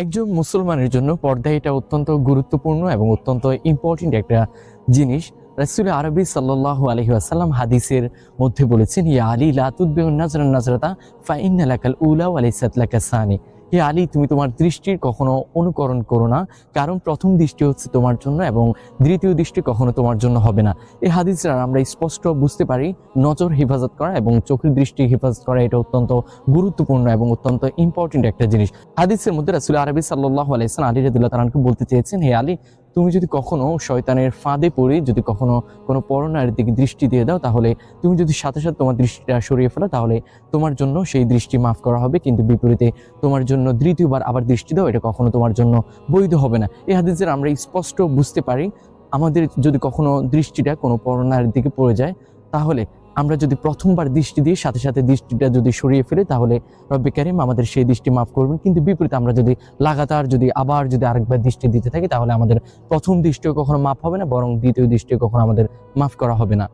একজন মুসলমানের জন্য পর্দা এটা অত্যন্ত গুরুত্বপূর্ণ এবং অত্যন্ত ইম্পর্টেন্ট একটা জিনিস। রাসূল আরবি সাল্লাল্লাহু আলাইহি ওয়াসাল্লাম হাদিসের মধ্যে বলেছেন, ইয়া আলী লা তুতবিউন নাজরান নাজরাতা ফা ইন্না লাকাল উলা ওয়া লাইসাত লাকা সানি। হে আলী, তুমি তোমার দৃষ্টির কখনো অনুকরণ করো না, কারণ প্রথম দৃষ্টি হচ্ছে তোমার জন্য এবং দ্বিতীয় দৃষ্টি কখনো তোমার জন্য হবে না। এই হাদিসটা আমরা স্পষ্ট বুঝতে পারি নজর হেফাজত করা এবং চোখের দৃষ্টি হেফাজত করা এটা অত্যন্ত গুরুত্বপূর্ণ এবং অত্যন্ত ইম্পর্টেন্ট একটা জিনিস। হাদিসের মধ্যে রাসূল আরবি সাল্লাল্লাহু আলাইহি ওয়াসাল্লাম আলী রাদিয়াল্লাহু তাআলাকে বলতে চেয়েছেন, হে আলী, তুমি যদি কখনো শয়তানের ফাঁদে পড়ে যদি কখনো কোনো পরনারীর দিকে দৃষ্টি দিয়ে দাও, তাহলে তুমি যদি সাথে সাথে তোমার দৃষ্টিটা সরিয়ে ফেলো, তাহলে তোমার জন্য সেই দৃষ্টি মাফ করা হবে, কিন্তু বিপরীতে তোমার জন্য দ্বিতীয়বার আবার দৃষ্টি দাও, এটা কখনো তোমার জন্য বৈধ হবে না। এই হাদিসের আমরা স্পষ্ট বুঝতে পারি আমাদের যদি কখনো দৃষ্টিটা কোনো পরনারীর দিকে পড়ে যায়, তাহলে আমরা যদি প্রথমবার দৃষ্টি দিয়ে সাথে সাথে দৃষ্টিটা যদি সরিয়ে ফেলি, তাহলে রব্বে কারিম আমাদের সেই দৃষ্টি মাফ করবেন। কিন্তু বিপরীতে আমরা যদি লাগাতার যদি আরেকবার দৃষ্টি দিতে থাকি, তাহলে আমাদের প্রথম দৃষ্টিও কখনো মাফ হবে না, বরং দ্বিতীয় দৃষ্টিও কখনো আমাদের মাফ করা হবে না।